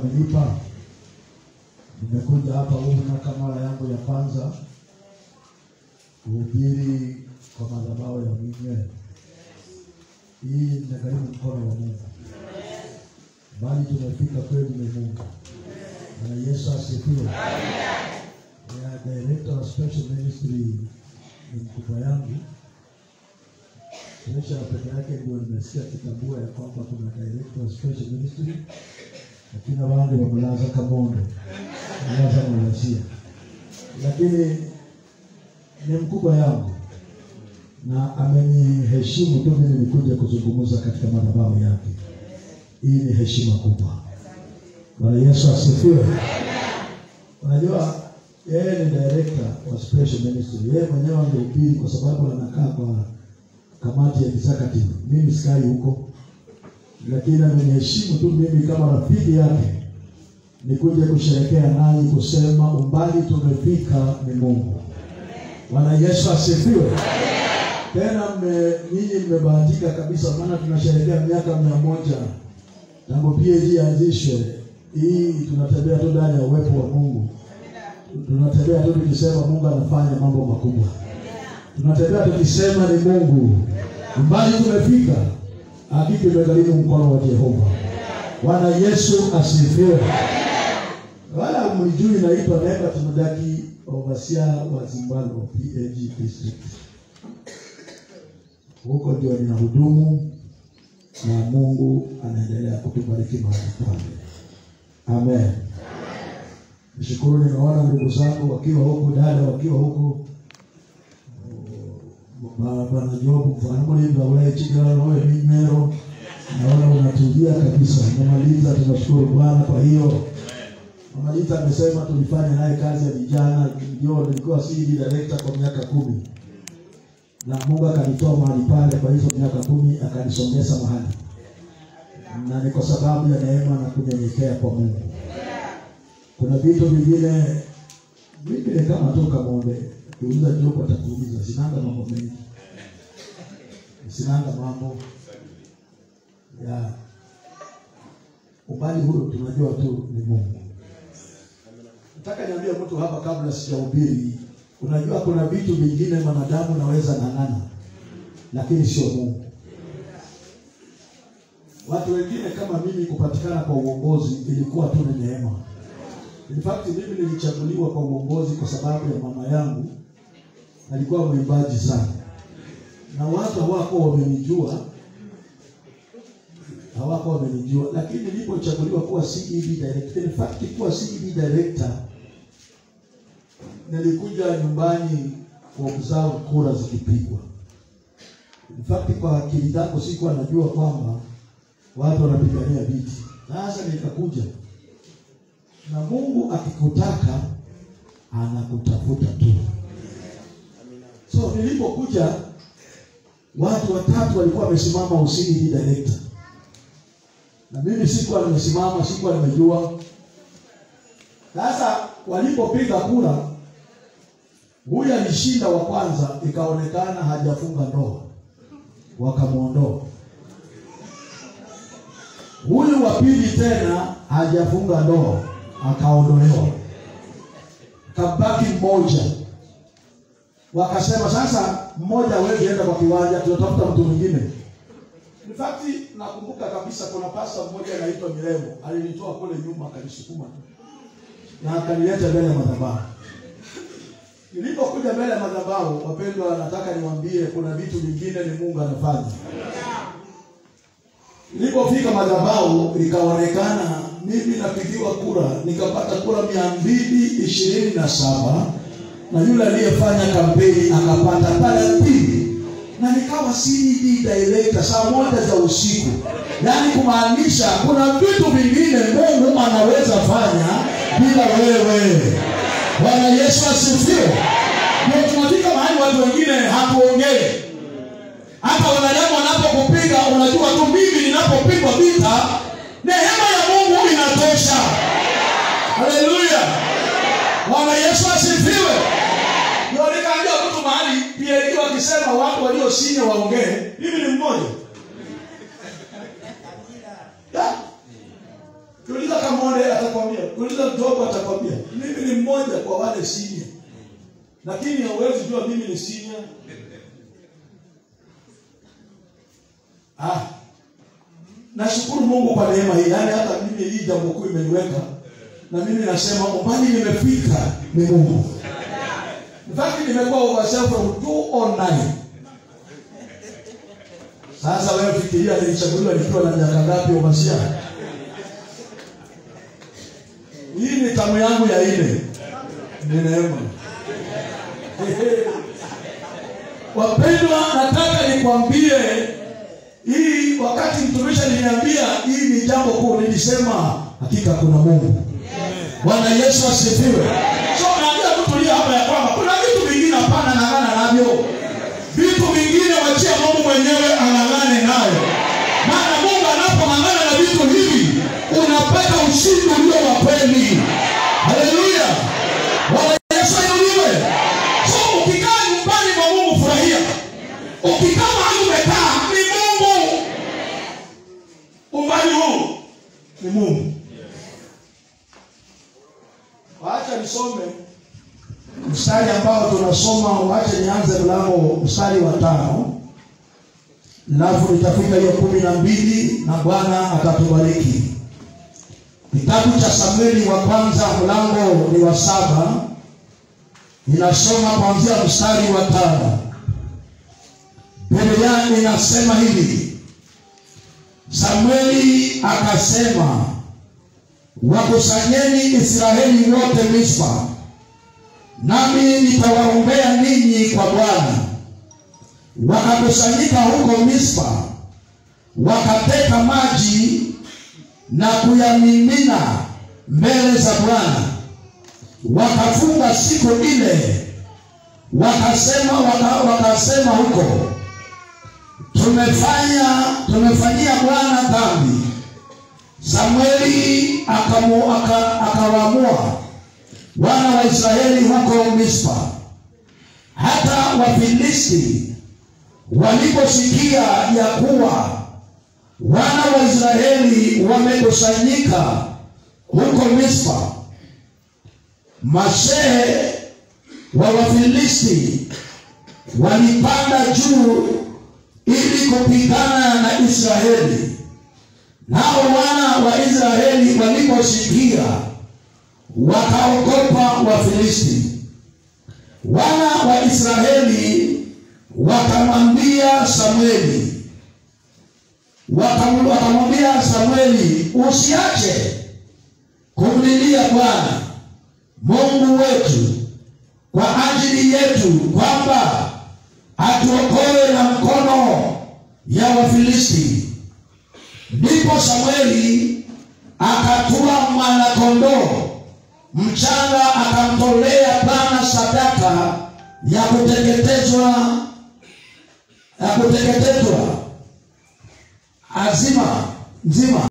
amenipa. Nimekuja hapa huko kama mara yangu ya kwanza kuhubiri kwa madhabahu ya Mungu. Hii ni karibu mkono wa Mungu. Bali tumefika kweli ni Mungu. Na Yesu asifiwe. Ya director of special ministry ni mkubwa yangu. Kisha peke yake ndio nimesikia kitambua ya kwamba kuna director of special ministry. Lakini wale wamelaza kamondo. Wamelaza mwanasia. Lakini ni mkubwa yangu. Na ameniheshimu tu mimi nikuja kuzungumza katika madhabahu yake. Hii ni heshima kubwa. Bwana Yesu asifiwe. Unajua yeye ni director wa special ministry. Yeye mwenyewe angehubiri kwa sababu anakaa kwa kamati ya executive. Mimi sikai huko. Lakini ameniheshimu tu mimi kama rafiki yake. Nikuje kusherehekea naye kusema umbali tumefika ni Mungu. Bwana Yesu asifiwe. Tena nyinyi mmebahatika kabisa maana tunasherehekea miaka 100 tangu PhD anzishwe. Hii tunatembea tu ndani ya uwepo wa Mungu. Tunatembea tu tukisema Mungu anafanya mambo makubwa. Tunatembea tukisema ni Mungu. Mbali tumefika. Hakika tumegharimu mkono wa Jehova. Bwana Yesu asifiwe. Wala mlijui naitwa Neba Tumudaki overseer wa Zimbabwe PhD district. Huko ndio ninahudumu na Mungu anaendelea kutubariki mahali pale. Amen. Nishukuru nimeona ndugu zangu wakiwa huko, dada wakiwa huko. Bwana Jobu mfano ndio wale chigara roho nimero. Naona unatulia kabisa. Namaliza tunashukuru Bwana kwa hiyo. Mama amesema tulifanya naye kazi ya vijana. Ndio nilikuwa CD director kwa miaka 10. Na Mungu akanitoa mahali pale kwa hizo miaka 10 akanisongeza mahali. Na ni kwa sababu ya neema na kunyenyekea kwa Mungu. Kuna vitu vingine kama toka muombe. Kuuliza Jopo atakuuliza sinanga mambo mengi. Sinanga mambo ya ubali huo tunajua tu ni Mungu. Nataka niambie mtu hapa kabla sijahubiri, unajua kuna vitu vingine wanadamu naweza ng'ang'ana lakini sio Mungu. Watu wengine kama mimi kupatikana kwa uongozi ilikuwa tu ni neema. In fact mimi nilichaguliwa kwa uongozi kwa sababu ya mama yangu alikuwa mwimbaji sana. Na watu hawako wamenijua lakini nilipochaguliwa kuwa CED director, in fact kuwa CED director nilikuja nyumbani kwa kuzao kura zikipigwa. In fact kwa akili yangu sikuwa najua kwamba watu wanapigania viti. Sasa nikakuja. Na Mungu akikutaka anakutafuta tu. So nilipokuja watu watatu walikuwa wamesimama usini director. Na mimi sikuwa nimesimama, sikuwa nimejua. Sasa walipopiga kura, huyu alishinda wa kwanza, ikaonekana hajafunga ndoa. Wakamuondoa. Huyu wa pili tena hajafunga ndoa, akaondolewa. Kabaki mmoja. Wakasema sasa mmoja wewe enda kwa kiwanja tunatafuta mtu mwingine. In fact nakumbuka kabisa kuna pastor mmoja anaitwa Miremo, alinitoa kule nyuma akanisukuma na akanileta mbele ya madhabahu. Nilipokuja mbele ya madhabahu, wapendwa, nataka niwaambie kuna vitu vingine ni Mungu anafanya. Nilipofika madhabahu ikaonekana mimi napigiwa kura, nikapata kura 227 na yule aliyefanya kampeni akapata 30. Na nikawa CED director saa 1 za usiku. Yaani kumaanisha kuna vitu vingine Mungu anaweza fanya bila wewe. Bwana Yesu asifiwe. Ndio tunafika mahali watu wengine hatuongee. Hata wanadamu wanapokupiga unajua tu mimi ninapopigwa vita neema ya Mungu inatosha. Haleluya. Bwana Yesu asifiwe. Ndio nikaambia mtu mahali pia ikiwa akisema watu walio chini waongee, mimi ni mmoja. Ukiuliza Kamonde atakwambia, ukiuliza Mtobo atakwambia. Mimi ni mmoja kwa wale senior. Lakini hauwezi jua mimi ni senior. Nashukuru Mungu kwa neema hii. Yaani hata mimi hii jambo kuu imeniweka. Na mimi nasema umbali nimefika ni Mungu. In fact nimekuwa overseer from 209. Sasa wewe fikiria nilichaguliwa nikiwa na miaka ngapi overseer? Hii ni tamu yangu ya 4. Ni neema. Wapendwa, nataka nikwambie hii wakati mtumishi aliniambia hii ni jambo kuu, nilisema hakika kuna Mungu. Bwana Yesu asifiwe. So naambia kutulia hapa ya kwamba kuna vitu vingine hapana ng'ang'ana navyo. Vitu vingine wachia Mungu mwenyewe ang'ang'ane nayo. Maana Mungu anapong'ang'ana na vitu hivi unapata ushindi ulio wa kweli. Haleluya. Bwana Yesu asifiwe. So ukikaa nyumbani kwa Mungu furahia. Ukikaa mahali umekaa ni Mungu. Umbali huu ni Mungu. Waacha nisome mstari ambao tunasoma, waacha nianze mlango mstari wa 5. Alafu nitafika hiyo 12 na Bwana atatubariki. Kitabu cha Samueli wa kwanza mlango ni wa 7. Ninasoma kuanzia mstari wa 5. Biblia inasema hivi: Samueli akasema, wakusanyeni Israeli wote Mispa, nami nitawaombea ninyi kwa Bwana. Wakakusanyika huko Mispa, wakateka maji na kuyamimina mbele za Bwana. Wakafunga siku ile, wakasema huko, tumefanyia Bwana dhambi. Samueli akawaamua wana wa Israeli huko Mispa. Hata Wafilisti waliposikia ya kuwa wana wa Israeli wamekusanyika huko Mispa, mashehe wa Wafilisti walipanda juu ili kupigana na Israeli. Nao wana wa Israeli waliposikia wakaogopa Wafilisti. Wana wa Israeli wakamwambia Samueli, usiache kumlilia Bwana Mungu wetu kwa ajili yetu, kwamba atuokoe na mkono ya Wafilisti. Ndipo Samueli akatua mwana-kondoo mchanga, akamtolea Bwana sadaka ya kuteketezwa nzima.